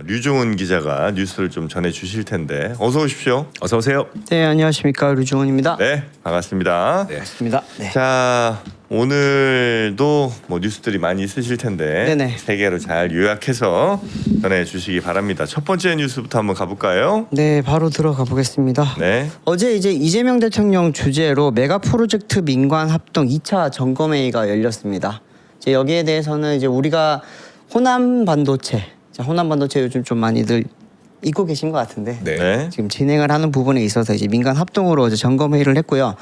류종훈 기자가 뉴스를 좀 전해 주실 텐데 어서 오십시오. 어서 오세요. 네, 안녕하십니까, 류종훈입니다. 네, 반갑습니다. 네. 반갑습니다. 네. 자, 오늘도 뭐 뉴스들이 많이 있으실 텐데 네네. 세 개로 잘 요약해서 전해 주시기 바랍니다. 첫 번째 뉴스부터 한번 가볼까요? 네, 바로 들어가 보겠습니다. 네, 어제 이제 이재명 대통령 주재로 메가 프로젝트 민관 합동 2차 점검회의가 열렸습니다. 이제 여기에 대해서는 이제 우리가 호남 반도체 요즘 좀 많이들 잊고 계신 것 같은데 네. 지금 진행을 하는 부분에 있어서 이제 민간 합동으로 어제 점검 회의를 했고요.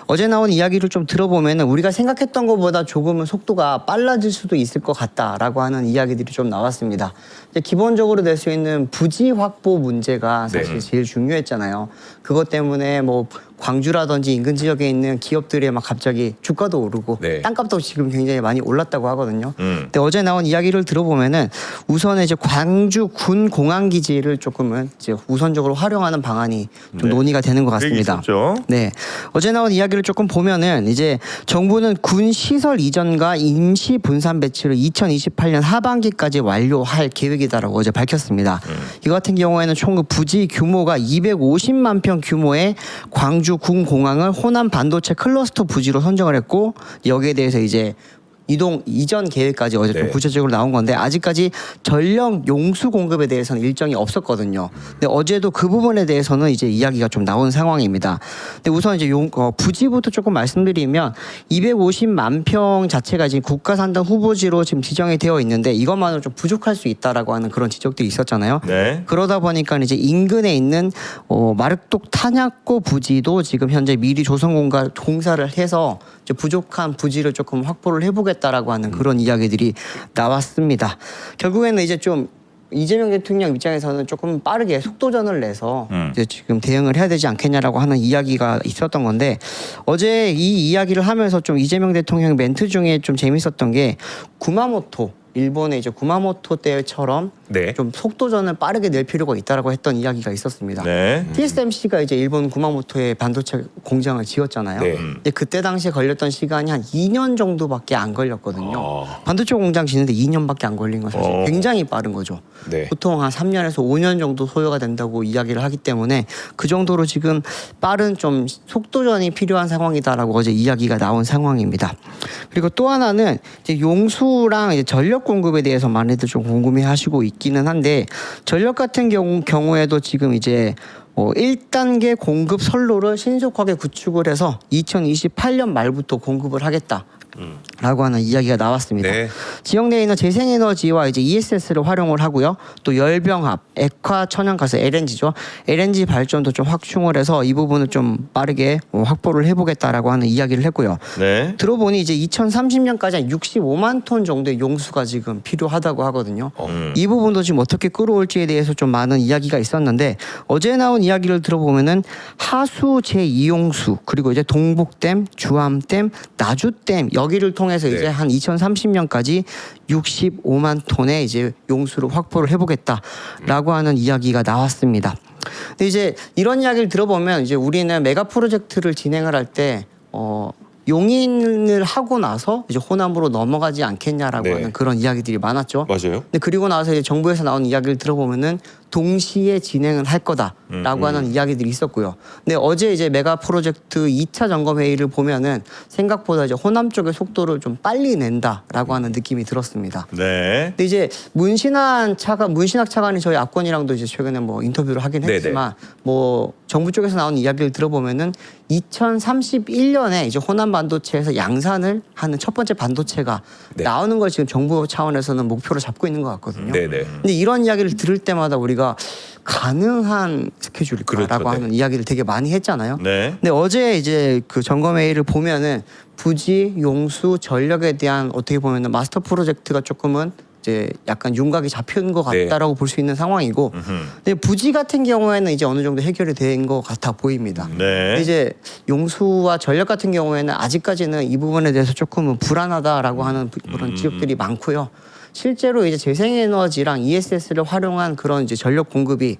어제 나온 이야기를 좀 들어보면은 우리가 생각했던 것보다 조금은 속도가 빨라질 수도 있을 것 같다라고 하는 이야기들이 좀 나왔습니다. 이제 기본적으로 될 수 있는 부지 확보 문제가 사실 제일 중요했잖아요. 그것 때문에 뭐 광주라든지 인근 지역에 있는 기업들이 막 갑자기 주가도 오르고 네. 땅값도 지금 굉장히 많이 올랐다고 하거든요. 근데 어제 나온 이야기를 들어보면은 우선 이제 광주 군 공항 기지를 조금은 이제 우선적으로 활용하는 방안이 좀 네. 논의가 되는 것 그게 같습니다. 있었죠. 네, 어제 나온 이야기를 조금 보면은 이제 정부는 군 시설 이전과 임시 분산 배치를 2028년 하반기까지 완료할 계획이다라고 어제 밝혔습니다. 이거 같은 경우에는 총 그 부지 규모가 250만 평 규모의 광주 군 공항을 호남 반도체 클러스터 부지로 선정을 했고 여기에 대해서 이제 이전 계획까지 어제 좀 네. 구체적으로 나온 건데 아직까지 전력 용수 공급에 대해서는 일정이 없었거든요. 근데 어제도 그 부분에 대해서는 이제 이야기가 좀 나온 상황입니다. 근데 우선 이제 부지부터 조금 말씀드리면 250만 평 자체가 지금 국가산당 후보지로 지금 지정이 되어 있는데 이것만으로 좀 부족할 수 있다라고 하는 그런 지적들이 있었잖아요. 네. 그러다 보니까 이제 인근에 있는 마륵독 탄약고 부지도 지금 현재 미리 공사를 해서 이제 부족한 부지를 조금 확보를 해보겠다라고 하는 그런 이야기들이 나왔습니다. 결국에는 이제 좀 이재명 대통령 입장에서는 조금 빠르게 속도전을 내서 이제 지금 대응을 해야 되지 않겠냐라고 하는 이야기가 있었던 건데 어제 이 이야기를 하면서 좀 이재명 대통령 멘트 중에 좀 재밌었던 게 구마모토 일본의 이제 구마모토 때처럼 네. 좀 속도전을 빠르게 낼 필요가 있다라고 했던 이야기가 있었습니다. 네. TSMC가 이제 일본 구마모토에 반도체 공장을 지었잖아요. 네. 근데 그때 당시에 걸렸던 시간이 한 2년 정도밖에 안 걸렸거든요. 아. 반도체 공장 짓는데 2년밖에 안 걸린 건 사실 굉장히 빠른 거죠. 네. 보통 한 3년에서 5년 정도 소요가 된다고 이야기를 하기 때문에 그 정도로 지금 빠른 좀 속도전이 필요한 상황이다라고 어제 이야기가 나온 상황입니다. 그리고 또 하나는 이제 용수랑 이제 전력 공급에 대해서 많이들 좀 궁금해하시고 있기는 한데 전력 같은 경우에도 지금 이제 1단계 공급 선로를 신속하게 구축을 해서 2028년 말부터 공급을 하겠다. 라고 하는 이야기가 나왔습니다. 네. 지역 내에 있는 재생에너지와 이제 ESS를 활용을 하고요. 또 열병합, 액화 천연가스 LNG죠. LNG 발전도 좀 확충을 해서 이 부분을 좀 빠르게 확보를 해보겠다라고 하는 이야기를 했고요. 네. 들어보니 이제 2030년까지 한 65만 톤 정도의 용수가 지금 필요하다고 하거든요. 이 부분도 지금 어떻게 끌어올지에 대해서 좀 많은 이야기가 있었는데 어제 나온 이야기를 들어보면은 하수 제2용수 그리고 이제 동북댐, 주암댐, 나주댐 여기를 통해서 이제 한 2030년까지 65만 톤의 이제 용수를 확보를 해보겠다라고 하는 이야기가 나왔습니다. 근데 이제 이런 이야기를 들어보면 이제 우리는 메가 프로젝트를 진행을 할 때 용인을 하고 나서 이제 호남으로 넘어가지 않겠냐라고 네. 하는 그런 이야기들이 많았죠. 맞아요. 근데 그리고 나서 이제 정부에서 나온 이야기를 들어보면은 동시에 진행을 할 거다라고 하는 이야기들이 있었고요. 근데 어제 이제 메가 프로젝트 2차 점검 회의를 보면은 생각보다 이제 호남 쪽의 속도를 좀 빨리 낸다라고 하는 느낌이 들었습니다. 네. 근데 이제 문신학 차관이 저희 압권이랑도 이제 최근에 뭐 인터뷰를 하긴 네네. 했지만 뭐 정부 쪽에서 나온 이야기를 들어보면은 2031년에 이제 호남 반도체에서 양산을 하는 첫 번째 반도체가 네. 나오는 걸 지금 정부 차원에서는 목표로 잡고 있는 것 같거든요. 네네. 근데 이런 이야기를 들을 때마다 우리가 가능한 스케줄일까라고 그렇죠, 네. 하는 이야기를 되게 많이 했잖아요. 네. 근데 어제 이제 그 점검회의를 보면은 부지, 용수, 전력에 대한 어떻게 보면은 마스터 프로젝트가 조금은 이제 약간 윤곽이 잡힌 것 네. 같다라고 볼 수 있는 상황이고, 근데 부지 같은 경우에는 이제 어느 정도 해결이 된 것 같아 보입니다. 네. 근데 이제 용수와 전력 같은 경우에는 아직까지는 이 부분에 대해서 조금은 불안하다라고 하는 그런 지역들이 많고요. 실제로 이제 재생에너지랑 ESS를 활용한 그런 이제 전력 공급이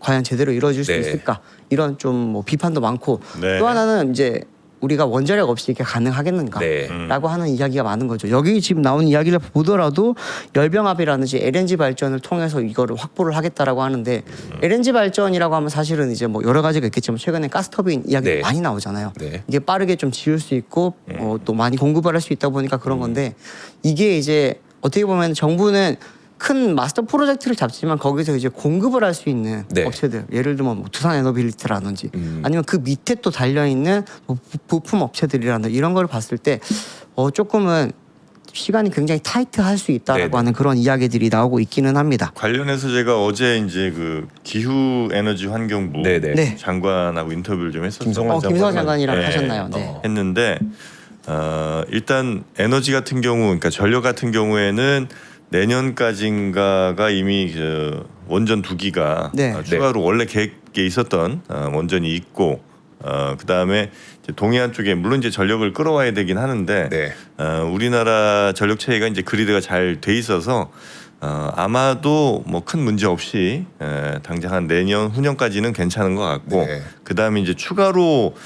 과연 제대로 이루어질 수 네. 있을까 이런 좀 뭐 비판도 많고 네. 또 하나는 이제 우리가 원자력 없이 이게 가능하겠는가? 네. 라고 하는 이야기가 많은 거죠. 여기 지금 나온 이야기를 보더라도 열병합이라든지 LNG 발전을 통해서 이거를 확보를 하겠다라고 하는데 LNG 발전이라고 하면 사실은 이제 뭐 여러 가지가 있겠지만 최근에 가스터빈 이야기 네. 많이 나오잖아요. 네. 이게 빠르게 좀 지을 수 있고 또 많이 공급을 할 수 있다 보니까 그런 건데 이게 이제 어떻게 보면 정부는 큰 마스터 프로젝트를 잡지만 거기서 이제 공급을 할 수 있는 네. 업체들 예를 들면 뭐 두산 에너빌리티라든지 아니면 그 밑에 또 달려 있는 뭐 부품 업체들이라든지 이런 걸 봤을 때 조금은 시간이 굉장히 타이트할 수 있다라고 네네. 하는 그런 이야기들이 나오고 있기는 합니다. 관련해서 제가 어제 이제 그 기후 에너지 환경부 네네. 네. 장관하고 인터뷰를 좀 했었어요. 김성환 장관이랑 네. 하셨나요? 네. 했는데 일단 에너지 같은 경우, 그러니까 전력 같은 경우에는 내년까지인가가 이미 그 원전 2기가 네. 추가로 원래 계획에 있었던 원전이 있고 그 다음에 동해안 쪽에 물론 이제 전력을 끌어와야 되긴 하는데 네. 우리나라 전력 체계가 이제 그리드가 잘 돼 있어서 아마도 뭐 큰 문제 없이 당장 한 내년 후년까지는 괜찮은 것 같고 네. 그 다음에 이제 추가로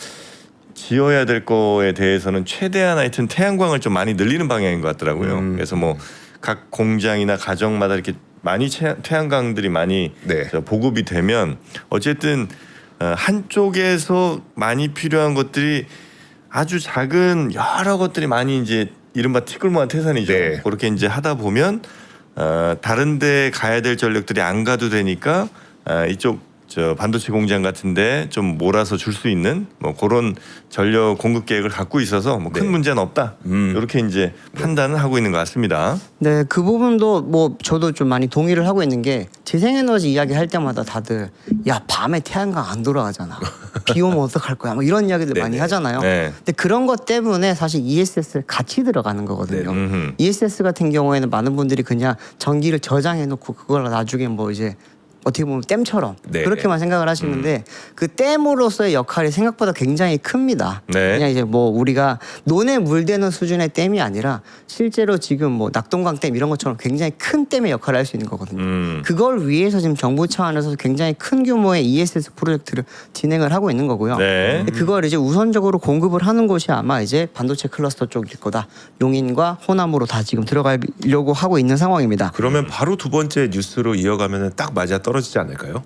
지어야 될 거에 대해서는 최대한 하여튼 태양광을 좀 많이 늘리는 방향인 것 같더라고요. 그래서 뭐 각 공장이나 가정마다 이렇게 많이 태양광들이 많이 네. 보급이 되면 어쨌든 한쪽에서 많이 필요한 것들이 아주 작은 여러 것들이 많이 이제 이른바 티끌모아 태산이죠. 네. 그렇게 이제 하다 보면 다른데 가야 될 전력들이 안 가도 되니까 이쪽 저 반도체 공장 같은데 좀 몰아서 줄 수 있는 뭐 그런 전력 공급 계획을 갖고 있어서 뭐 큰 네. 문제는 없다. 이렇게 이제 판단을 하고 있는 것 같습니다. 네, 그 부분도 뭐 저도 좀 많이 동의를 하고 있는 게 재생에너지 이야기 할 때마다 다들 야 밤에 태양광 안 돌아가잖아. 비 오면 어떡할 거야. 뭐 이런 이야기들 많이 네네. 하잖아요. 네. 근데 그런 것 때문에 사실 ESS를 같이 들어가는 거거든요. 음흠. ESS 같은 경우에는 많은 분들이 그냥 전기를 저장해 놓고 그걸 나중에 뭐 이제 어떻게 보면 댐처럼 네. 그렇게만 생각을 하시는데 그 댐으로서의 역할이 생각보다 굉장히 큽니다. 네. 그냥 이제 뭐 우리가 논에 물대는 수준의 댐이 아니라 실제로 지금 뭐 낙동강 댐 이런 것처럼 굉장히 큰 댐의 역할을 할 수 있는 거거든요. 그걸 위해서 지금 정부 차원에서 굉장히 큰 규모의 ESS 프로젝트를 진행을 하고 있는 거고요. 네. 근데 그걸 이제 우선적으로 공급을 하는 곳이 아마 이제 반도체 클러스터 쪽일 거다. 용인과 호남으로 다 지금 들어가려고 하고 있는 상황입니다. 그러면 바로 두 번째 뉴스로 이어가면은 딱 맞아 떨어지지 않을까요?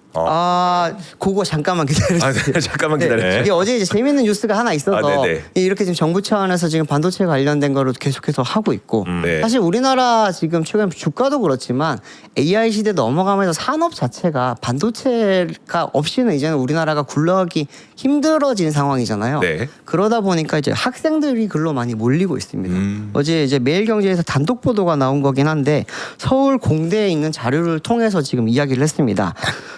그거 잠깐만 기다려주세요. 네, 잠깐만 기다려주세요. 이게 어제 이제 재밌는 뉴스가 하나 있어서 네네. 이렇게 지금 정부 차원에서 지금 반도체 관련된 거로 계속해서 하고 있고 네. 사실 우리나라 지금 최근 주가도 그렇지만 AI 시대 넘어가면서 산업 자체가 반도체가 없이는 이제는 우리나라가 굴러가기 힘들어진 상황이잖아요. 네. 그러다 보니까 이제 학생들이 글로 많이 몰리고 있습니다. 어제 이제 매일경제에서 단독 보도가 나온 거긴 한데 서울 공대에 있는 자료를 통해서 지금 이야기를 했습니다.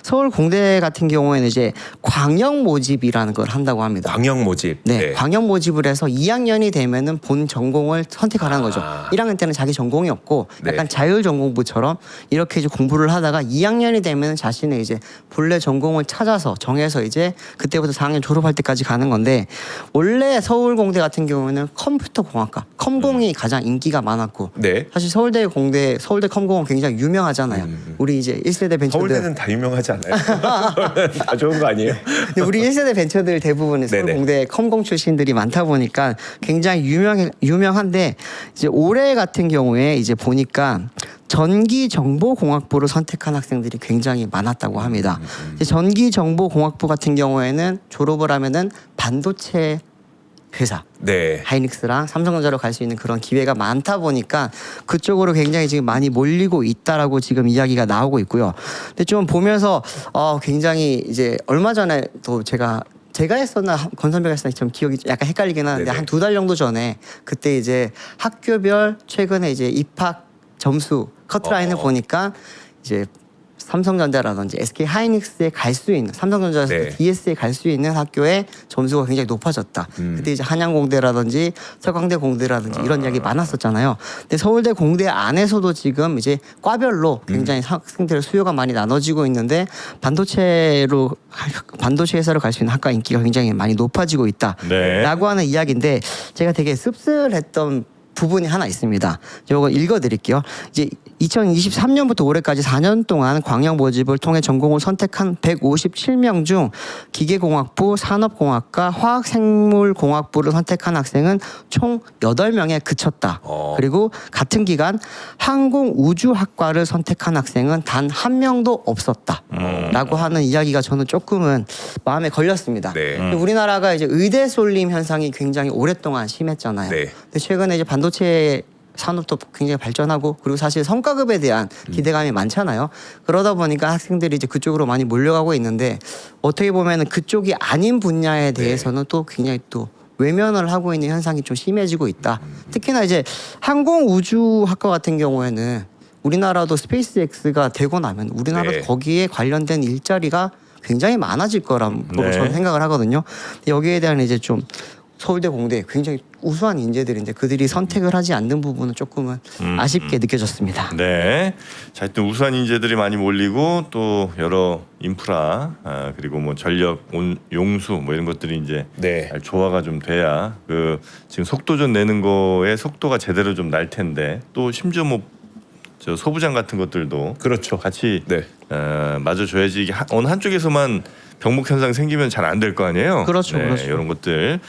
서울 공대 같은 경우에는 이제 광역 모집이라는 걸 한다고 합니다. 광역 모집. 네, 광역 모집을 해서 2학년이 되면은 본 전공을 선택하라는 거죠. 1학년 때는 자기 전공이 없고 약간 네. 자율 전공부처럼 이렇게 이제 공부를 하다가 2학년이 되면 자신의 이제 본래 전공을 찾아서 정해서 이제 그때부터 4학년 졸업할 때까지 가는 건데 원래 서울공대 같은 경우에는 컴퓨터 공학과 컴공이 가장 인기가 많았고 네. 사실 서울대 공대 서울대 컴공은 굉장히 유명하잖아요. 우리 이제 1세대 벤처들 서울대는 다 유명하지 않아요? 다 좋은 거 아니에요? 근데 우리 1세대 벤처들 대부분 네네. 서울공대 컴공 출신들이 많다 보니까 굉장히 유명한데 이제 올해 같은 경우에 이제 보니까 전기정보공학부를 선택한 학생들이 굉장히 많았다고 합니다. 이제 전기정보공학부 같은 경우에는 졸업을 하면은 반도체 회사 네. 하이닉스랑 삼성전자로 갈 수 있는 그런 기회가 많다 보니까 그쪽으로 굉장히 지금 많이 몰리고 있다라고 지금 이야기가 나오고 있고요. 근데 좀 보면서 굉장히 이제 얼마 전에 또 제가 했었나 권선배가 했었나 좀 기억이 약간 헷갈리긴 하는데 네네. 한 2달 정도 전에 그때 이제 학교별 최근에 이제 입학 점수 커트라인을 보니까 이제 삼성전자라든지 SK 하이닉스에 갈 수 있는 삼성전자에서 네. DS에 갈 수 있는 학교의 점수가 굉장히 높아졌다. 그때 이제 한양공대라든지 서강대 공대라든지 이런 이야기 많았었잖아요. 근데 서울대 공대 안에서도 지금 이제 과별로 굉장히 학생들의 수요가 많이 나눠지고 있는데 반도체 회사로 갈 수 있는 학과 인기가 굉장히 많이 높아지고 있다라고 네. 하는 이야기인데 제가 되게 씁쓸했던 부분이 하나 있습니다. 이거 읽어드릴게요. 이제 2023년부터 올해까지 4년 동안 광역 모집을 통해 전공을 선택한 157명 중 기계공학부, 산업공학과, 화학생물공학부를 선택한 학생은 총 8명에 그쳤다. 그리고 같은 기간 항공우주학과를 선택한 학생은 단 한 명도 없었다. 라고 하는 이야기가 저는 조금은 마음에 걸렸습니다. 네. 우리나라가 이제 의대 쏠림 현상이 굉장히 오랫동안 심했잖아요. 네. 근데 최근에 이제 반도체 산업도 굉장히 발전하고 그리고 사실 성과급에 대한 기대감이 많잖아요. 그러다 보니까 학생들이 이제 그쪽으로 많이 몰려가고 있는데 어떻게 보면은 그쪽이 아닌 분야에 대해서는 또 굉장히 또 외면을 하고 있는 현상이 좀 심해지고 있다. 특히나 이제 항공우주학과 같은 경우에는 우리나라도 스페이스X가 되고 나면 우리나라도 네. 거기에 관련된 일자리가 굉장히 많아질 거라고 네. 저는 생각을 하거든요. 여기에 대한 이제 좀 서울대, 공대 굉장히 우수한 인재들인데 그들이 선택을 하지 않는 부분은 조금은 아쉽게 느껴졌습니다. 네. 자, 하여튼 우수한 인재들이 많이 몰리고 또 여러 인프라 그리고 뭐 전력, 용수 뭐 이런 것들이 이제 네. 잘 조화가 좀 돼야 그 지금 속도전 내는 거에 속도가 제대로 좀 날 텐데 또 심지어 뭐 저 소부장 같은 것들도 그렇죠. 같이 네. 맞아줘야지 이게 어느 한쪽에서만 병목 현상 생기면 잘 안 될 거 아니에요. 그렇죠, 네, 그렇죠. 이런 것들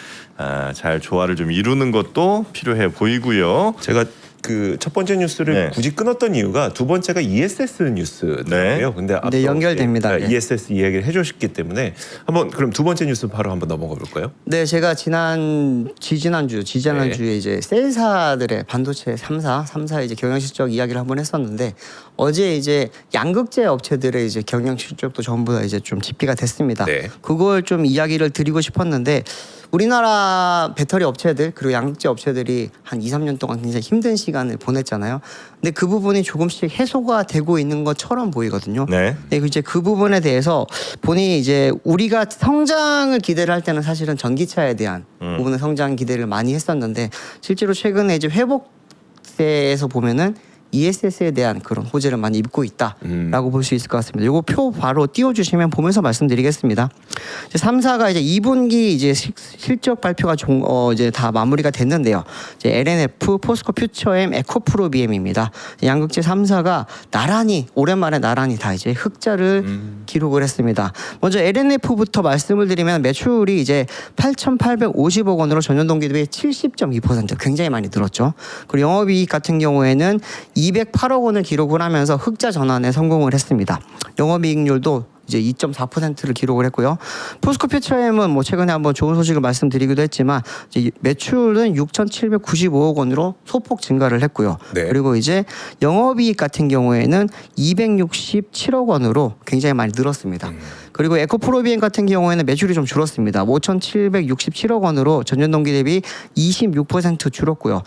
잘 조화를 좀 이루는 것도 필요해 보이고요. 제가 그 첫 번째 뉴스를 네. 굳이 끊었던 이유가 두 번째가 ESS 뉴스예요. 네. 근데 앞서 네, 연결됩니다. 이제 네. ESS 이야기를 해주셨기 때문에 한번 그럼 두 번째 뉴스 바로 한번 넘어가 볼까요? 네, 제가 지지난주에 이제 셀사들의 반도체 3사 이제 경영 실적 이야기를 한번 했었는데 어제 이제 양극재 업체들의 이제 경영 실적도 전부 다 이제 좀 집계가 됐습니다. 네. 그걸 좀 이야기를 드리고 싶었는데 우리나라 배터리 업체들 그리고 양극재 업체들이 한 2, 3년 동안 굉장히 힘든 시간을 보냈잖아요. 근데 그 부분이 조금씩 해소가 되고 있는 것처럼 보이거든요. 네. 네, 이제 그 부분에 대해서 본인이 이제 우리가 성장을 기대를 할 때는 사실은 전기차에 대한 부분의 성장 기대를 많이 했었는데 실제로 최근에 이제 회복세에서 보면은 ESS에 대한 그런 호재를 많이 입고 있다라고 볼 수 있을 것 같습니다. 요거 표 바로 띄워주시면 보면서 말씀드리겠습니다. 이제 3사가 이제 2분기 이제 실적 발표가 이제 다 마무리가 됐는데요. 이제 LNF, 포스코 퓨처엠, 에코프로비엠입니다. 양극재 3사가 오랜만에 나란히 다 이제 흑자를 기록을 했습니다. 먼저 LNF부터 말씀을 드리면 매출이 이제 8,850억 원으로 전년 동기 대비 70.2% 굉장히 많이 늘었죠. 그리고 영업이익 같은 경우에는 208억 원을 기록을 하면서 흑자 전환에 성공을 했습니다. 영업이익률도 이제 2.4%를 기록을 했고요. 포스코 퓨처엠은 뭐 최근에 한번 좋은 소식을 말씀드리기도 했지만 이제 매출은 6,795억 원으로 소폭 증가를 했고요. 네. 그리고 이제 영업이익 같은 경우에는 267억 원으로 굉장히 많이 늘었습니다. 그리고 에코프로비엠 같은 경우에는 매출이 좀 줄었습니다. 5,767억 원으로 전년 동기 대비 26% 줄었고요.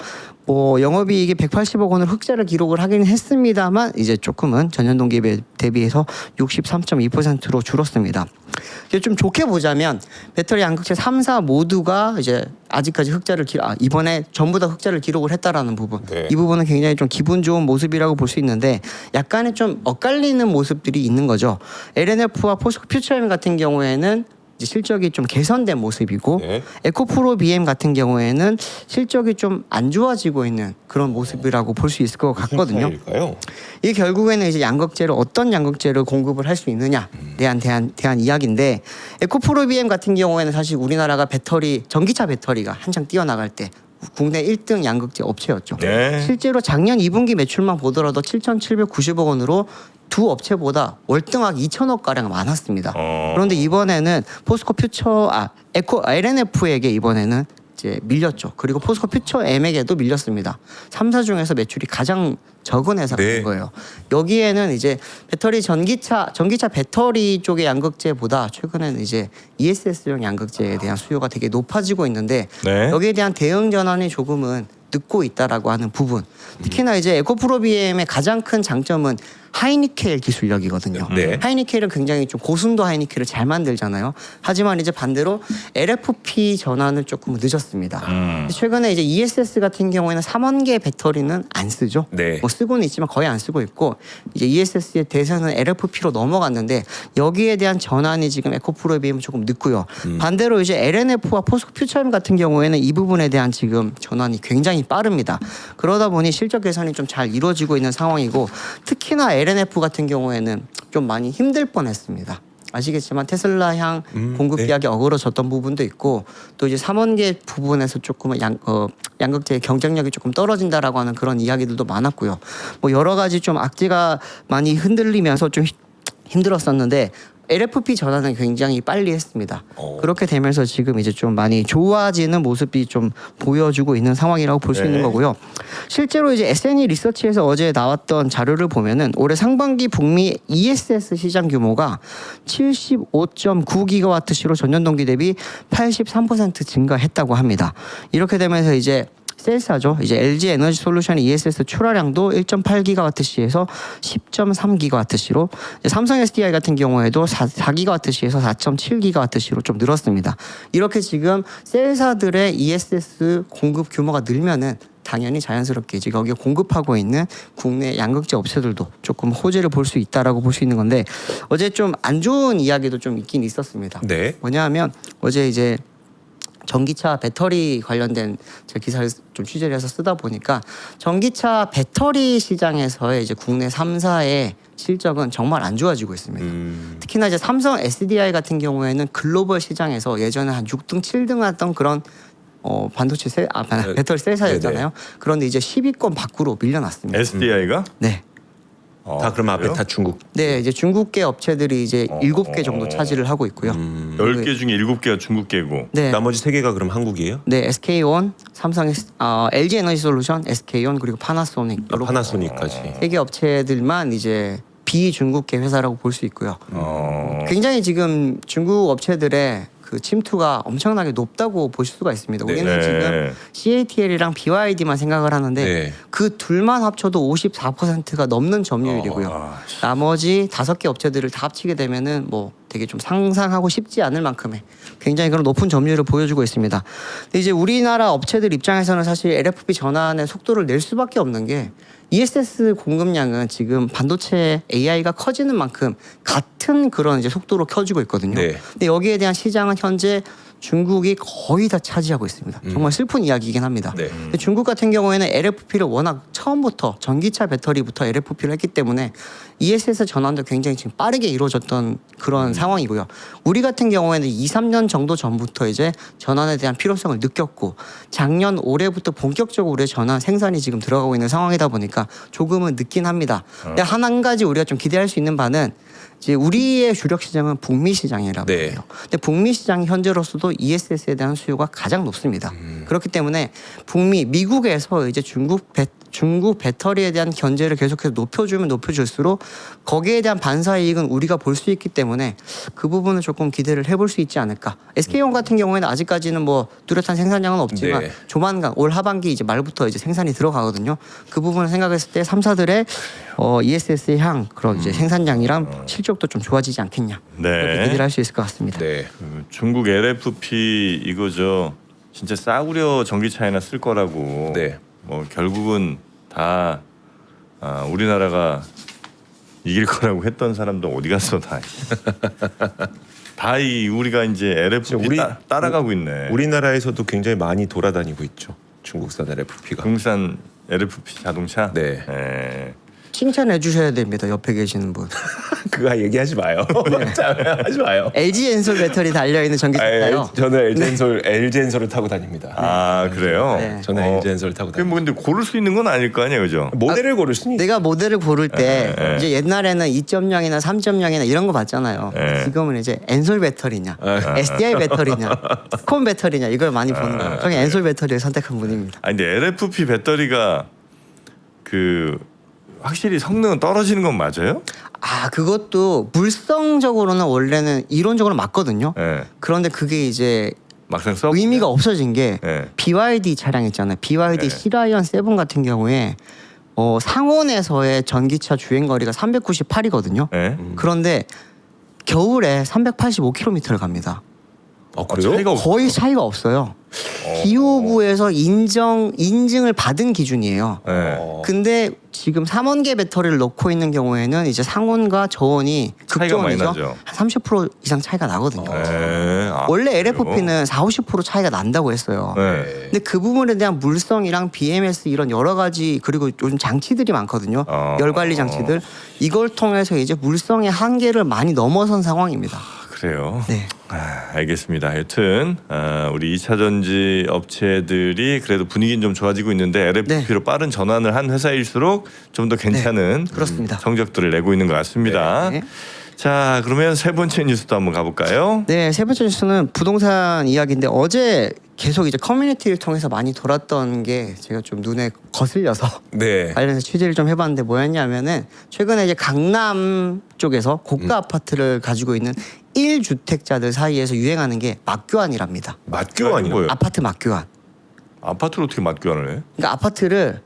뭐 영업이익이 180억 원을 흑자를 기록을 하긴 했습니다만 이제 조금은 전년 동기 대비해서 63.2%로 줄었습니다. 이제 좀 좋게 보자면 배터리 양극재 3사 모두가 이제 아직까지 이번에 전부 다 흑자를 기록을 했다라는 부분. 네. 이 부분은 굉장히 좀 기분 좋은 모습이라고 볼 수 있는데 약간의 좀 엇갈리는 모습들이 있는 거죠. LNF와 포스코 퓨처엠 같은 경우에는 이제 실적이 좀 개선된 모습이고 네. 에코프로비엠 같은 경우에는 실적이 좀 안 좋아지고 있는 그런 모습이라고 볼 수 있을 것 같거든요. 차이일까요? 이게 결국에는 이제 양극재를 어떤 양극재를 공급을 할 수 있느냐에 대한 이야기인데 에코프로비엠 같은 경우에는 사실 우리나라가 전기차 배터리가 한창 뛰어나갈 때 국내 1등 양극재 업체였죠. 네. 실제로 작년 2분기 매출만 보더라도 7,790억 원으로 두 업체보다 월등하게 2천억 가량 많았습니다. 그런데 이번에는 포스코 LNF에게 이번에는 이제 밀렸죠. 그리고 포스코 퓨처엠에게도 밀렸습니다. 3사 중에서 매출이 가장 적은 회사가 네. 된 거예요. 여기에는 이제 전기차 배터리 쪽의 양극재보다 최근에는 이제 ESS용 양극재에 대한 수요가 되게 높아지고 있는데 네. 여기에 대한 대응 전환이 조금은 늦고 있다라고 하는 부분. 특히나 이제 에코프로비엠의 가장 큰 장점은 하이니켈 기술력이거든요. 네. 하이니켈은 굉장히 좀 고순도 하이니켈을 잘 만들잖아요. 하지만 이제 반대로 LFP 전환을 조금 늦었습니다. 최근에 이제 ESS 같은 경우에는 3원계 배터리는 안 쓰죠. 네. 뭐 쓰고는 있지만 거의 안 쓰고 있고 이제 ESS의 대세는 LFP로 넘어갔는데 여기에 대한 전환이 지금 에코프로에 비하면 조금 늦고요. 반대로 이제 LNF와 포스코 퓨처엠 같은 경우에는 이 부분에 대한 지금 전환이 굉장히 빠릅니다. 그러다 보니 실적 개선이 좀 잘 이루어지고 있는 상황이고 특히나 LNF 같은 경우에는 좀 많이 힘들 뻔했습니다. 아시겠지만 테슬라향 공급 네. 계약이 어그러졌던 부분도 있고 또 이제 3원계 부분에서 조금 양극재의 경쟁력이 조금 떨어진다라고 하는 그런 이야기들도 많았고요. 뭐 여러 가지 좀 악재가 많이 흔들리면서 좀 힘들었었는데 LFP 전환은 굉장히 빨리 했습니다. 그렇게 되면서 지금 이제 좀 많이 좋아지는 모습이 좀 보여주고 있는 상황이라고 볼 수 네. 있는 거고요. 실제로 이제 S&E 리서치에서 어제 나왔던 자료를 보면은 올해 상반기 북미 ESS 시장 규모가 75.9기가와트시로 전년 동기 대비 83% 증가했다고 합니다. 이렇게 되면서 이제 셀사죠. 이제 LG 에너지 솔루션 ESS 출하량도 1.8기가와트시에서 10.3기가와트시로 삼성 SDI 같은 경우에도 4기가와트시에서 4.7기가와트시로 좀 늘었습니다. 이렇게 지금 셀사들의 ESS 공급 규모가 늘면은 당연히 자연스럽게 이제 여기에 공급하고 있는 국내 양극재 업체들도 조금 호재를 볼 수 있다라고 볼 수 있는 건데 어제 좀 안 좋은 이야기도 좀 있긴 있었습니다. 네. 뭐냐하면 어제 이제 전기차 배터리 관련된 제 기사를 좀 취재를 해서 쓰다 보니까 전기차 배터리 시장에서의 이제 국내 3사의 실적은 정말 안 좋아지고 있습니다. 특히나 이제 삼성 SDI 같은 경우에는 글로벌 시장에서 예전에 한 6등, 7등 했던 그런 반도체 배터리 셀사였잖아요. 그런데 이제 10위권 밖으로 밀려났습니다. SDI가? 네. 다 그럼 앞에 그래요? 다 중국. 네, 이제 중국계 업체들이 이제 7개 정도 차지를 하고 있고요. 10개 중에 7개가 중국계고. 네. 나머지 3개가 그럼 한국이에요? 네, SK온, 삼성, LG 에너지 솔루션, SK온 그리고 파나소닉 이렇게 파나소닉까지. 3개 업체들만 이제 비중국계 회사라고 볼 수 있고요. 굉장히 지금 중국 업체들의 그 침투가 엄청나게 높다고 보실 수가 있습니다. 우리는 네. 지금 CATL이랑 BYD만 생각을 하는데 네. 그 둘만 합쳐도 54%가 넘는 점유율이고요. 나머지 5개 업체들을 다 합치게 되면은 뭐 되게 좀 상상하고 싶지 않을 만큼의 굉장히 그런 높은 점유율을 보여주고 있습니다. 근데 이제 우리나라 업체들 입장에서는 사실 LFP 전환의 속도를 낼 수밖에 없는 게 ESS 공급량은 지금 반도체 AI가 커지는 만큼 같은 그런 이제 속도로 켜지고 있거든요. 네. 근데 여기에 대한 시장은 현재 중국이 거의 다 차지하고 있습니다. 정말 슬픈 이야기이긴 합니다. 네. 근데 중국 같은 경우에는 LFP를 워낙 처음부터 전기차 배터리부터 LFP를 했기 때문에 ESS 전환도 굉장히 지금 빠르게 이루어졌던 그런 상황이고요. 우리 같은 경우에는 2, 3년 정도 전부터 이제 전환에 대한 필요성을 느꼈고 작년 올해부터 본격적으로 우리의 전환 생산이 지금 들어가고 있는 상황이다 보니까 조금은 늦긴 합니다. 근데 한 가지 우리가 좀 기대할 수 있는 바는 이제 우리의 주력 시장은 북미 시장이라고 네. 해요. 근데 북미 시장이 현재로서도 ESS에 대한 수요가 가장 높습니다. 그렇기 때문에 북미, 미국에서 이제 중국 배터리에 대한 견제를 계속해서 높여주면 높여줄수록 거기에 대한 반사 이익은 우리가 볼 수 있기 때문에 그 부분을 조금 기대를 해볼 수 있지 않을까. SK온 같은 경우에는 아직까지는 뭐 뚜렷한 생산량은 없지만 네. 조만간 올 하반기 이제 말부터 이제 생산이 들어가거든요. 그 부분을 생각했을 때 3사들의 ESS의 향 그런 이제 생산량이랑 실적도 좀 좋아지지 않겠냐. 그렇게 네. 기대를 할 수 있을 것 같습니다. 네. 중국 LFP 이거죠. 진짜 싸구려 전기차에나 쓸 거라고. 네. 뭐 결국은 다 우리나라가 이길 거라고 했던 사람도 어디 갔어 다. 다 우리가 이제 LFP 우리- 따라가고 있네. 우리나라에서도 굉장히 많이 돌아다니고 있죠. 중국산 LFP가. 국산 LFP 자동차. 네. 예. 칭찬해 주셔야 됩니다. 옆에 계시는 분. 그거 얘기하지 마요. 하지 마요. LG 엔솔 배터리 달려 있는 전기차요. 저는 LG엔솔을 타고 다닙니다. 아 그래요? 네. 저는 LG엔솔을 타고 그게 다닙니다. 뭐 근데 고를 수 있는 건 아닐 거 아니에요, 그죠? 모델을 고를 수는 내가 모델을 고를 때 네. 이제 옛날에는 2.0이나 3.0이나 이런 거 봤잖아요. 네. 지금은 이제 엔솔 배터리냐, SDI 배터리냐, 스콘 배터리냐 이걸 많이 보는 거예요. 저는 엔솔 배터리를 선택한 분입니다. 아니 근데 LFP 배터리가 그 확실히 성능은 떨어지는 건 맞아요? 아 그것도 물성적으로는 원래는 이론적으로 맞거든요. 예. 그런데 그게 이제 막상 써 의미가 없어진 게 예. BYD 차량 있잖아요. BYD 네. 시라이언 7 같은 경우에 상온에서의 전기차 주행 거리가 398이거든요. 네. 그런데 겨울에 385km를 갑니다. 그래요? 차이가 없... 거의 차이가 없어요. 기후부에서 인증을 받은 기준이에요. 네. 근데 지금 삼원계 배터리를 넣고 있는 경우에는 이제 상온과 저온이 차이가 많이 극저온이죠. 나죠. 한 30% 이상 차이가 나거든요. 네. 원래 LFP는 40-50% 차이가 난다고 했어요. 네. 근데 그 부분에 대한 물성이랑 BMS 이런 여러 가지 그리고 요즘 장치들이 많거든요. 열 관리 장치들 이걸 통해서 이제 물성의 한계를 많이 넘어선 상황입니다. 그래요. 네. 알겠습니다. 여튼 우리 2차 전지 업체들이 그래도 분위기는 좀 좋아지고 있는데 LFP로 빠른 전환을 한 회사일수록 좀 더 괜찮은 그렇습니다. 성적들을 내고 있는 것 같습니다. 네. 자, 그러면 세 번째 뉴스도 한번 가볼까요? 네, 세 번째 뉴스는 부동산 이야기인데 어제 계속 이제 커뮤니티를 통해서 많이 돌았던 게 제가 좀 눈에 거슬려서 네. 관련해서 취재를 좀 해봤는데 뭐였냐면은 최근에 이제 강남 쪽에서 고가 아파트를 가지고 있는 1주택자들 사이에서 유행하는 게 맞교환이랍니다. 맞교환이요? 뭐예요? 아파트 맞교환. 아파트를 어떻게 맞교환을 해? 그러니까 아파트를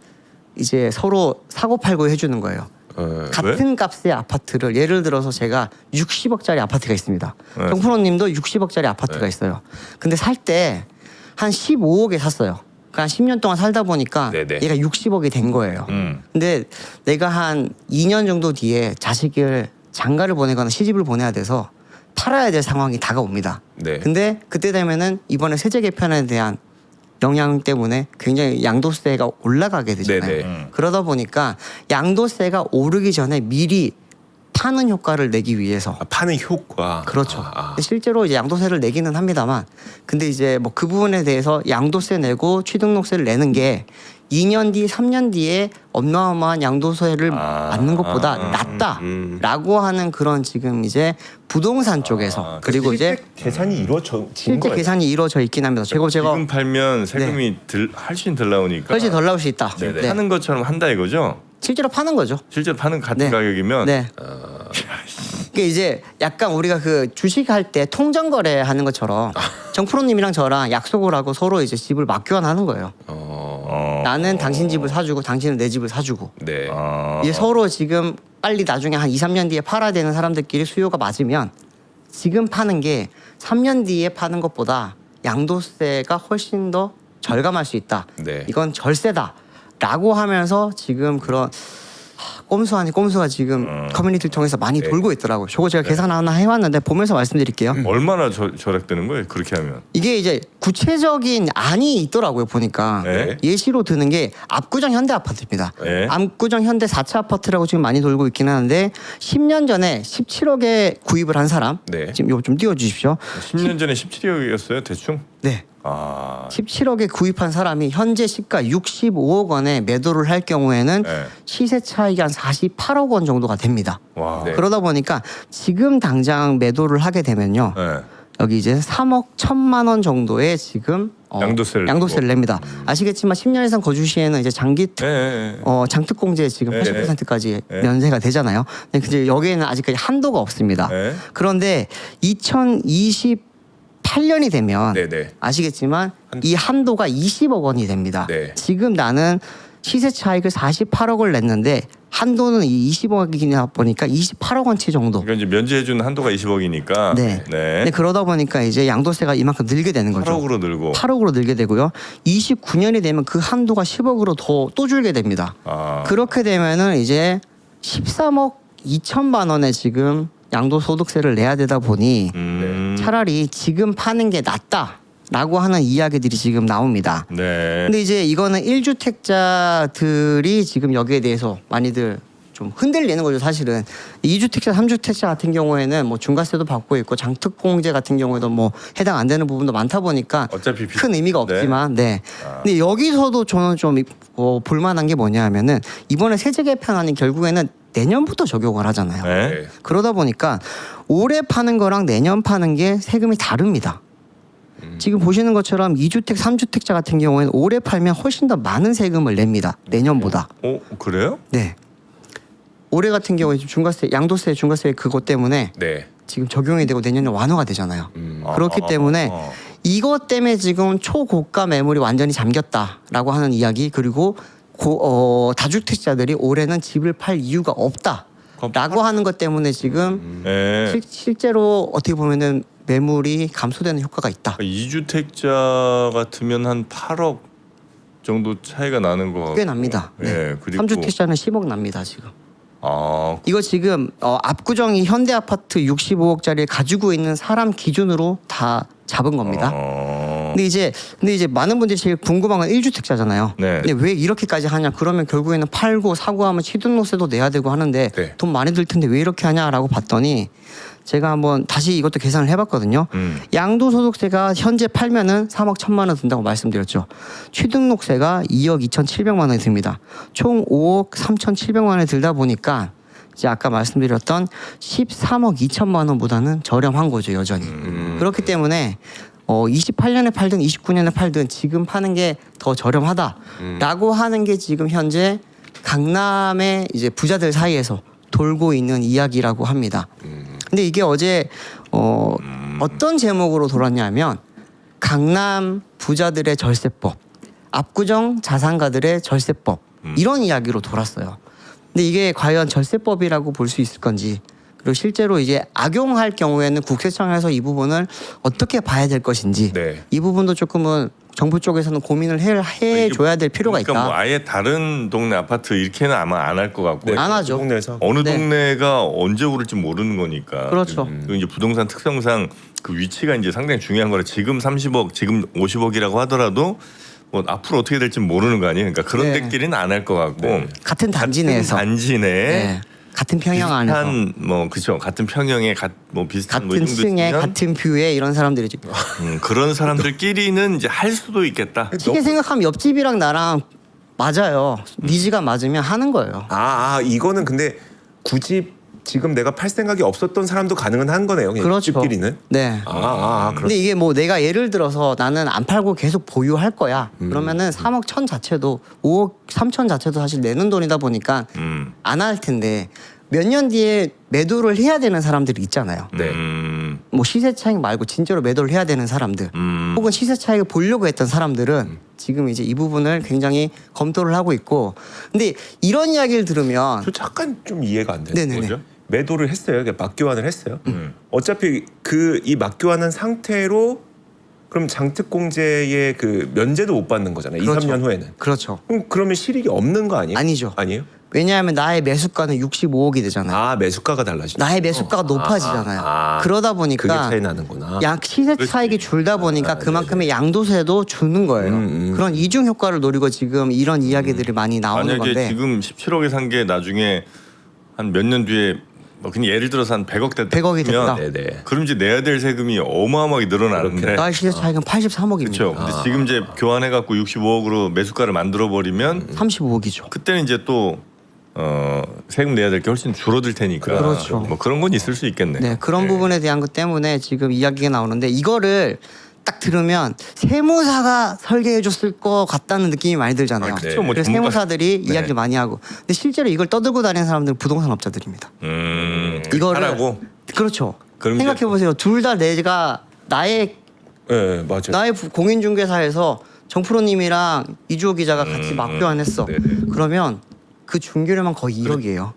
이제 서로 사고 팔고 해주는 거예요. 같은 값의 아파트를 예를 들어서 제가 60억짜리 아파트가 있습니다. 네. 정프로님도 60억짜리 아파트가 있어요. 근데 살 때 한 15억에 샀어요. 그러니까 한 10년 동안 살다 보니까 네네. 얘가 60억이 된 거예요. 근데 내가 한 2년 정도 뒤에 자식을 장가를 보내거나 시집을 보내야 돼서 팔아야 될 상황이 다가옵니다. 네. 근데 그때 되면은 이번에 세제 개편에 대한 영향 때문에 굉장히 양도세가 올라가게 되잖아요. 네네. 그러다 보니까 양도세가 오르기 전에 미리 파는 효과를 내기 위해서 파는 효과. 그렇죠. 근데 실제로 이제 양도세를 내기는 합니다만, 근데 이제 뭐 그 부분에 대해서 양도세 내고 취등록세를 내는 게 2년 뒤, 3년 뒤에 어마어마한 양도세를 받는 것보다 낫다라고 하는 그런 지금 이제 부동산 쪽에서 그리고 이제 계산이 이루어진 실제 거예요. 계산이 이루어져 있긴 합니다. 제가 지금 팔면 세금이 훨씬 덜 나오니까 훨씬 덜 나올 수 있다. 네네. 네. 하는 것처럼 한다 이거죠? 실제로 파는 거죠. 실제로 파는 같은 네. 가격이면 네. 그게 이제 약간 우리가 그 주식할 때 통정 거래하는 것처럼 정프로님이랑 저랑 약속을 하고 서로 이제 집을 맞교환하는 거예요. 나는 당신 집을 사주고 당신은 내 집을 사주고. 네. 이제 서로 지금 빨리 나중에 한 2, 3년 뒤에 팔아야 되는 사람들끼리 수요가 맞으면 지금 파는 게 3년 뒤에 파는 것보다 양도세가 훨씬 더 절감할 수 있다. 네. 이건 절세다라고 하면서 지금 그런 꼼수 아닌 꼼수가 지금 커뮤니티를 통해서 많이 돌고 있더라고요. 저거 제가 계산 하나 해왔는데 보면서 말씀드릴게요. 얼마나 절약되는 거예요? 그렇게 하면? 이게 이제 구체적인 안이 있더라고요. 보니까 네. 예시로 드는 게 압구정 현대 아파트입니다. 네. 압구정 현대 4차 아파트라고 지금 많이 돌고 있긴 하는데 10년 전에 17억에 구입을 한 사람 네. 지금 이거 좀 띄워주십시오. 10년 전에 17억이었어요, 대충? 네. 17억에 17억에 구입한 사람이 현재 시가 65억 원에 매도를 할 경우에는 네. 시세 차익이 한 48억 원 정도가 됩니다. 와. 네. 그러다 보니까 지금 당장 매도를 하게 되면요. 네. 여기 이제 3억 1천만 원 정도의 지금 양도세를 냅니다. 아시겠지만 10년 이상 거주 시에는 이제 장기 네. 장특공제 지금 네. 80%까지 네. 면세가 되잖아요. 근데 이제 여기에는 아직까지 한도가 없습니다. 네. 그런데 2028년이 되면 네네. 아시겠지만 이 한도가 20억 원이 됩니다. 네. 지금 나는 시세 차익을 48억을 냈는데 한도는 이 20억이나 보니까 28억 원치 정도. 그러니까 이제 면제해주는 한도가 20억이니까. 네. 근데 그러다 보니까 이제 양도세가 이만큼 늘게 되는 거죠. 8억으로 늘고. 8억으로 늘게 되고요. 29년이 되면 그 한도가 10억으로 또 줄게 됩니다. 그렇게 되면은 이제 13억 2천만 원에 지금 양도소득세를 내야 되다 보니 차라리 지금 파는 게 낫다라고 하는 이야기들이 지금 나옵니다. 네. 근데 이제 이거는 1주택자들이 지금 여기에 대해서 많이들 좀 흔들리는 거죠, 사실은. 2주택자, 3주택자 같은 경우에는 뭐 중과세도 받고 있고 장특공제 같은 경우에도 뭐 해당 안 되는 부분도 많다 보니까 어차피 큰 의미가 없지만, 네. 근데 여기서도 저는 좀 볼만한 게 뭐냐면은 이번에 세제 개편안이 결국에는 내년부터 적용을 하잖아요. 네. 그러다 보니까 올해 파는 거랑 내년 파는 게 세금이 다릅니다. 지금 보시는 것처럼 2주택, 3주택자 같은 경우에는 올해 팔면 훨씬 더 많은 세금을 냅니다. 내년보다. 그래요? 네. 올해 같은 경우에 중과세, 양도세, 중과세 그것 때문에 네. 지금 적용이 되고 내년에 완화가 되잖아요. 그렇기 때문에 이것 때문에 지금 초고가 매물이 완전히 잠겼다라고 하는 이야기, 그리고 다주택자들이 올해는 집을 팔 이유가 없다라고 하는 것 때문에 지금 예. 실제로 어떻게 보면은 매물이 감소되는 효과가 있다. 2주택자 같으면 한 8억 정도 차이가 나는 거 같고. 꽤 납니다. 네. 예, 그리고 3주택자는 10억 납니다 지금. 아, 이거 지금 압구정이 현대아파트 65억짜리 가지고 있는 사람 기준으로 다 잡은 겁니다. 근데 이제 많은 분들이 제일 궁금한 건 1주택자잖아요. 네. 근데 왜 이렇게까지 하냐? 그러면 결국에는 팔고 사고 하면 취등록세도 내야 되고 하는데 네. 돈 많이 들 텐데 왜 이렇게 하냐라고 봤더니 제가 한번 다시 이것도 계산을 해봤거든요. 양도소득세가 현재 팔면은 3억 1천만 원 든다고 말씀드렸죠. 취등록세가 2억 2,700만 원이 듭니다. 총 5억 3,700만 원이 들다 보니까 이제 아까 말씀드렸던 13억 2천만 원보다는 저렴한 거죠 여전히. 그렇기 때문에 28년에 팔든 29년에 팔든 지금 파는 게 더 저렴하다라고 하는 게 지금 현재 강남의 이제 부자들 사이에서 돌고 있는 이야기라고 합니다. 근데 이게 어제 어떤 제목으로 돌았냐면 강남 부자들의 절세법, 압구정 자산가들의 절세법 이런 이야기로 돌았어요. 근데 이게 과연 절세법이라고 볼 수 있을 건지 그리고 실제로 이제 악용할 경우에는 국세청에서 이 부분을 어떻게 봐야 될 것인지 네. 이 부분도 조금은 정부 쪽에서는 고민을 해줘야 될 필요가 그러니까 있다. 뭐 아예 다른 동네 아파트 이렇게는 아마 안 할 것 같고. 안 하죠. 그 동네에서 어느 네. 동네가 언제 오를지 모르는 거니까. 그렇죠. 그리고 이제 부동산 특성상 그 위치가 이제 상당히 중요한 거라 지금 30억, 지금 50억이라고 하더라도 뭐 앞으로 어떻게 될지 모르는 거 아니에요. 그러니까 그런 네. 데끼리는 안 할 것 같고. 같은 단지 내에서 단지 내에 네. 같은 평형 안에서 비슷한 뭐 그죠 같은 평형에 뭐 비슷한 뭐 이 같은 정도 층에 있으면 같은 뷰에 이런 사람들이지. 그런 사람들끼리는 이제 할 수도 있겠다. 쉽게 생각하면 옆집이랑 나랑 맞아요. 니즈가 맞으면 하는 거예요. 이거는 근데 굳이 지금 내가 팔 생각이 없었던 사람도 가능은 한 거네요. 그냥 그렇죠. 집끼리는. 네. 근데 이게 뭐 내가 예를 들어서 나는 안 팔고 계속 보유할 거야. 그러면은 3억 1천 자체도 5억 3천 자체도 사실 내는 돈이다 보니까 안 할 텐데 몇 년 뒤에 매도를 해야 되는 사람들이 있잖아요. 네. 뭐 시세 차익 말고 진짜로 매도를 해야 되는 사람들 혹은 시세 차익을 보려고 했던 사람들은 지금 이제 이 부분을 굉장히 검토를 하고 있고 근데 이런 이야기를 들으면 저 잠깐 좀 이해가 안 돼요. 네네네. 뭐죠? 매도를 했어요. 그러니까 맞교환을 했어요. 어차피 이 맞교환한 상태로 그럼 장특공제의 그 면제도 못 받는 거잖아요. 그렇죠. 2, 3년 후에는. 그렇죠. 그러면 실익이 없는 거 아니에요? 아니죠. 아니에요? 왜냐하면 나의 매수가는 65억이 되잖아요. 매수가가 달라지죠. 나의 매수가가 높아지잖아요. 그러다 그게 보니까 차이 나는구나. 약 시세 차익이 줄다 보니까 그만큼의 양도세도 주는 거예요. 그런 이중 효과를 노리고 지금 이런 이야기들이 많이 나오는 만약에 건데 지금 17억에 산 게 나중에 한 몇 년 뒤에 뭐 그냥 예를 들어서 한 100억 됐다. 100억이 됐다. 네네. 그럼 이제 내야 될 세금이 어마어마하게 늘어나는데. 나의 시세 차익은 83억입니다. 그렇죠. 근데 지금 이제 교환해 갖고 65억으로 매수가를 만들어 버리면 35억이죠. 그때는 이제 또 세금 내야 될 게 훨씬 줄어들 테니까. 그렇죠. 뭐 그런 건 있을 수 있겠네. 네, 그런 부분에 대한 것 때문에 지금 이야기가 나오는데 이거를 딱 들으면 세무사가 설계해 줬을 것 같다는 느낌이 많이 들잖아요. 그렇죠. 뭐 그래서 전문가- 세무사들이 네. 이야기를 많이 하고 근데 실제로 이걸 떠들고 다니는 사람들은 부동산 업자들입니다. 이거를 하라고. 그렇죠. 그럼 이제- 생각해 보세요. 둘 다 내가 나의 네, 맞아요. 공인중개사에서 정프로님이랑 이주호 기자가 같이 맞교환했어. 네네. 그러면 그 중개료만 거의 1억이에요.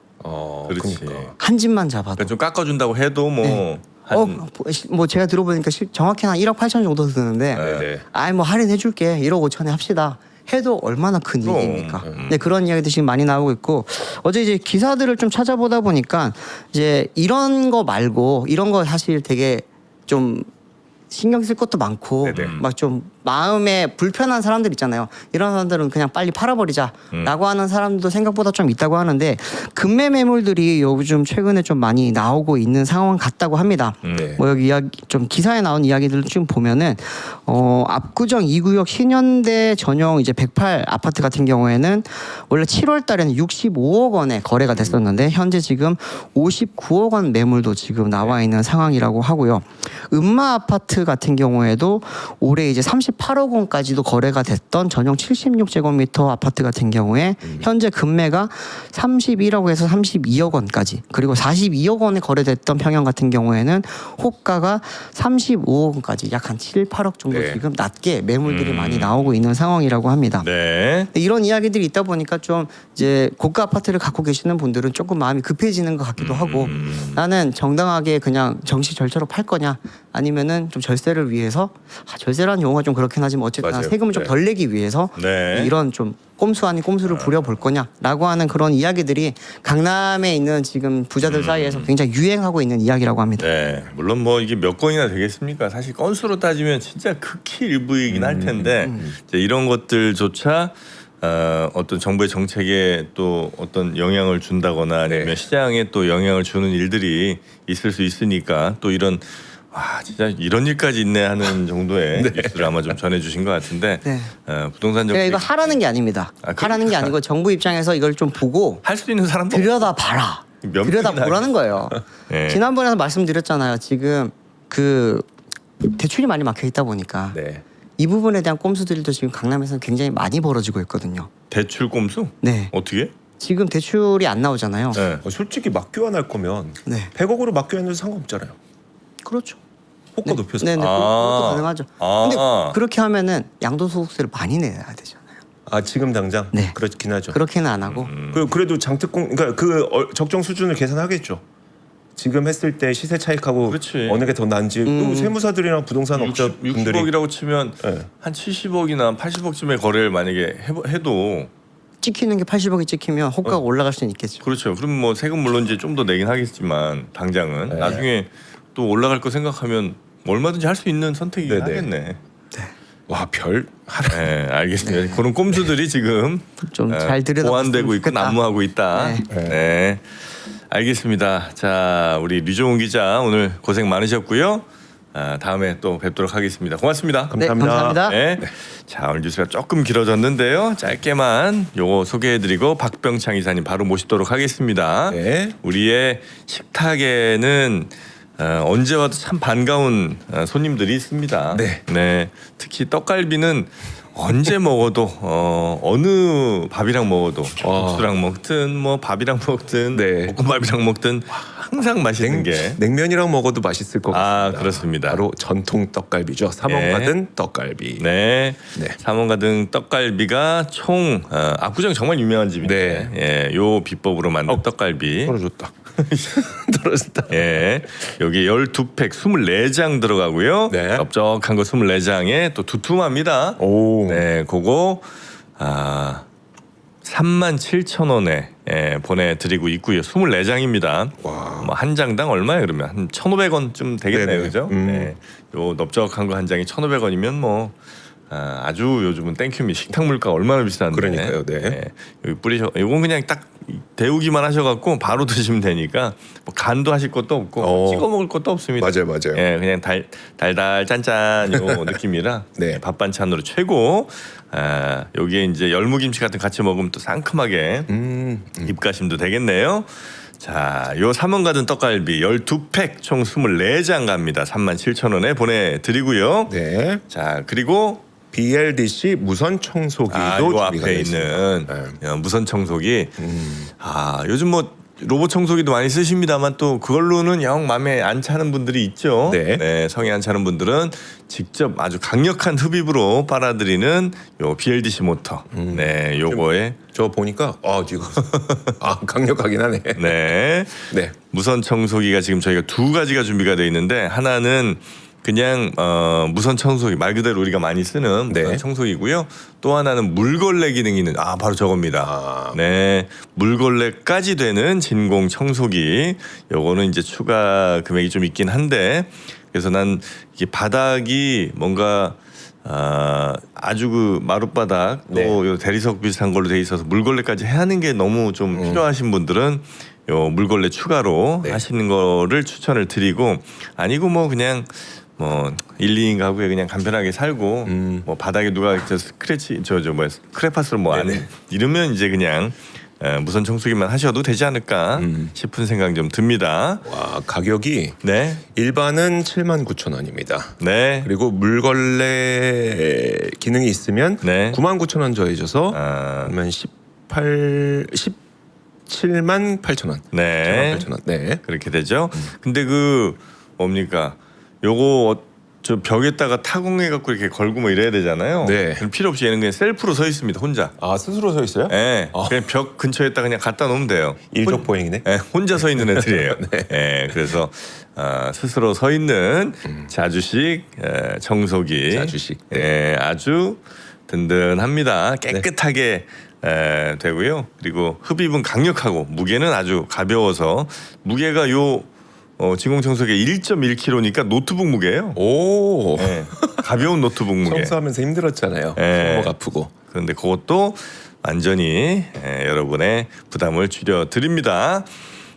그렇지. 그러니까. 한 집만 잡아도. 그러니까 좀 깎아준다고 해도 뭐. 네. 한 뭐 제가 들어보니까 정확히 한 1억 8천 정도 드는데 네네. 아이 뭐 할인해줄게 1억 5천에 합시다 해도 얼마나 큰 그럼. 일입니까? 네, 그런 이야기도 지금 많이 나오고 있고 어제 이제 기사들을 좀 찾아보다 보니까 이제 이런 거 말고 이런 거 사실 되게 좀 신경 쓸 것도 많고 네네. 막 좀 마음에 불편한 사람들 있잖아요. 이런 사람들은 그냥 빨리 팔아버리자라고 하는 사람들도 생각보다 좀 있다고 하는데 금매 매물들이 요즘 최근에 좀 많이 나오고 있는 상황 같다고 합니다. 네. 뭐 여기 이야기 좀 기사에 나온 이야기들을 좀 보면은 압구정 2구역 신현대 전용 이제 108 아파트 같은 경우에는 원래 7월 달에는 65억 원에 거래가 됐었는데 현재 지금 59억 원 매물도 지금 나와 있는 상황이라고 하고요. 음마 아파트 같은 경우에도 올해 이제 30 38억 원까지도 거래가 됐던 전용 76제곱미터 아파트 같은 경우에 현재 금매가 31억에서 32억 원까지, 그리고 42억 원에 거래됐던 평형 같은 경우에는 호가가 35억 원까지 약 한 7, 8억 정도 네. 지금 낮게 매물들이 많이 나오고 있는 상황이라고 합니다. 네. 이런 이야기들이 있다 보니까 좀 이제 고가 아파트를 갖고 계시는 분들은 조금 마음이 급해지는 것 같기도 하고, 나는 정당하게 그냥 정시 절차로 팔 거냐, 아니면은 좀 절세를 위해서, 절세라는 용어가 좀 그렇긴 하지만 어쨌든 맞아요. 세금을 좀 네. 덜 내기 위해서 네. 이런 좀 꼼수 아닌 꼼수를 부려볼 거냐라고 하는 그런 이야기들이 강남에 있는 지금 부자들 사이에서 굉장히 유행하고 있는 이야기라고 합니다. 네, 물론 뭐 이게 몇 건이나 되겠습니까? 사실 건수로 따지면 진짜 극히 일부이긴 할 텐데 이제 이런 것들조차 어떤 정부의 정책에 또 어떤 영향을 준다거나 아니면 네. 시장에 또 영향을 주는 일들이 있을 수 있으니까 또 이런 진짜 이런 일까지 있네 하는 정도의 뉴스를 아마 좀 전해주신 것 같은데 네. 부동산 정책 그러니까 이거 하라는 게 아닙니다. 하라는 게 아니고 정부 입장에서 이걸 좀 보고 할 수 있는 사람도 들여다 봐라. 몇 들여다 명이나 보라는 거예요. 네. 지난번에도 말씀드렸잖아요. 지금 그 대출이 많이 막혀 있다 보니까 네. 이 부분에 대한 꼼수들도 지금 강남에서는 굉장히 많이 벌어지고 있거든요. 대출 꼼수? 네. 어떻게? 지금 대출이 안 나오잖아요. 네. 솔직히 맞교환할 거면 네. 100억으로 맞교환해도 상관없잖아요. 그렇죠. 호가 높여서. 네, 네. 그것도 가능하죠. 근데 그렇게 하면은 양도소득세를 많이 내야 되잖아요. 지금 당장 네. 그렇긴 하죠. 그렇게는 안 하고. 그래도 장특공 그러니까 적정 수준을 계산하겠죠. 지금 했을 때 시세 차익하고 그렇지. 어느 게 더 나은지 또 세무사들이랑 부동산 업자 분들이 60억이라고 치면 네. 한 70억이나 80억쯤의 거래를 만약에 해도 찍히는 게 80억이 찍히면 호가가 올라갈 수는 있겠죠. 그렇죠. 그럼 뭐 세금 물론 이제 좀 더 내긴 하겠지만 당장은 네. 나중에 또 올라갈 거 생각하면 얼마든지 할 수 있는 선택이긴 네네. 하겠네. 와 별 하나. 네, 알겠습니다. 그런 꼼수들이 지금 좀 잘 들여다봤으면 보완되고 있고 좋겠다. 난무하고 있다. 네. 네. 알겠습니다. 자, 우리 류종훈 기자 오늘 고생 많으셨고요. 다음에 또 뵙도록 하겠습니다. 고맙습니다. 네, 감사합니다. 네. 자, 오늘 뉴스가 조금 길어졌는데요. 짧게만 요거 소개해드리고 박병창 이사님 바로 모시도록 하겠습니다. 네. 우리의 식탁에는 언제 와도 참 반가운 손님들이 있습니다. 네. 특히 떡갈비는 언제 먹어도 어느 밥이랑 먹어도 국수랑 먹든 뭐 밥이랑 먹든 네. 볶음밥이랑 먹든 항상 맛있는 게 냉면이랑 먹어도 맛있을 것 같습니다. 그렇습니다. 바로 전통 떡갈비죠. 3원 받은 떡갈비. 네. 네. 삼원가등 떡갈비가 총 압구정 정말 유명한 집인데 예, 요 비법으로 만든 떡갈비. 떨어졌다. 떨어졌다. 예. 여기 12팩 24장 들어가고요. 네. 넓적한 거 24장에 또 두툼합니다. 오. 네, 그거 37,000원에 보내드리고 있고요. 24장입니다. 와. 뭐 한 장당 얼마예요? 그러면 한 1,500원 되겠네요, 네네. 그죠? 네. 요 넓적한 거 한 장이 1,500원이면 뭐 아주 요즘은 땡큐미 식탁 물가 얼마나 비싼데. 그러니까요, 네. 여기 요건 그냥 딱 데우기만 하셔갖고 바로 드시면 되니까 뭐 간도 하실 것도 없고 찍어 먹을 것도 없습니다. 맞아요. 예, 그냥 달달 짠짠 요 느낌이라 네. 밥 반찬으로 최고. 여기에 이제 열무김치 같은 거 같이 먹으면 또 상큼하게 입가심도 되겠네요. 자, 요 3원 가든 떡갈비 12팩 총 24장 갑니다. 37,000원에 보내드리고요. 네. 자, 그리고 BLDC 무선 청소기도 요 준비가 앞에 되어 있는 있습니다. 무선 청소기. 요즘 뭐 로봇 청소기도 많이 쓰십니다만 또 그걸로는 영 마음에 안 차는 분들이 있죠. 네. 성에 안 차는 분들은 직접 아주 강력한 흡입으로 빨아들이는 요 BLDC 모터. 네, 요거에 저 보니까 지금 강력하긴 하네. 네. 네. 무선 청소기가 지금 저희가 두 가지가 준비가 되어 있는데 하나는 그냥 무선 청소기 말 그대로 우리가 많이 쓰는 무선 네. 청소기고요. 또 하나는 물걸레 기능이 있는 바로 저겁니다. 네, 물걸레까지 되는 진공 청소기. 요거는 이제 추가 금액이 좀 있긴 한데 그래서 난 이게 바닥이 뭔가 아주 그 마룻바닥 또 네. 요 대리석 비슷한 걸로 돼 있어서 물걸레까지 해야 하는 게 너무 좀 필요하신 분들은 요 물걸레 추가로 네. 하시는 거를 추천을 드리고 아니고 뭐 그냥 뭐 1, 2인 가구에 그냥 간편하게 살고 뭐 바닥에 누가 스크래치 스크래파스로 뭐 안 네네. 이러면 이제 그냥 무선 청소기만 하셔도 되지 않을까 싶은 생각 좀 듭니다. 와, 가격이 네, 일반은 79,000원입니다. 네, 그리고 물걸레 기능이 있으면 네. 99,000원 더해져서 아, 그러면 17만 8천원. 네. 8천원. 네. 그렇게 되죠. 근데 그 뭡니까? 요거 저 벽에다가 타공해 갖고 이렇게 걸고 뭐 이래야 되잖아요. 네. 그럼 필요 없이 얘는 그냥 셀프로 서 있습니다. 혼자. 아, 스스로 서 있어요? 예. 그냥 벽 근처에다 그냥 갖다 놓으면 돼요. 일족 보행이네. 예, 혼자 서 있는 애들이에요. 예, 그래서 스스로 서 있는 자주식 청소기. 자주식. 예, 아주 든든합니다. 깨끗하게 되고요. 그리고 흡입은 강력하고 무게는 아주 가벼워서 무게가 요 진공청소기 1.1kg니까 노트북 무게예요. 오. 예, 가벼운 노트북 무게. 청소하면서 힘들었잖아요. 예. 손목 아프고. 그런데 그것도 완전히 여러분의 부담을 줄여 드립니다.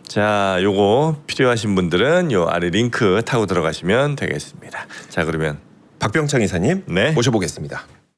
자, 요거 필요하신 분들은 요 아래 링크 타고 들어가시면 되겠습니다. 자, 그러면 박병창 이사님 네. 모셔보겠습니다.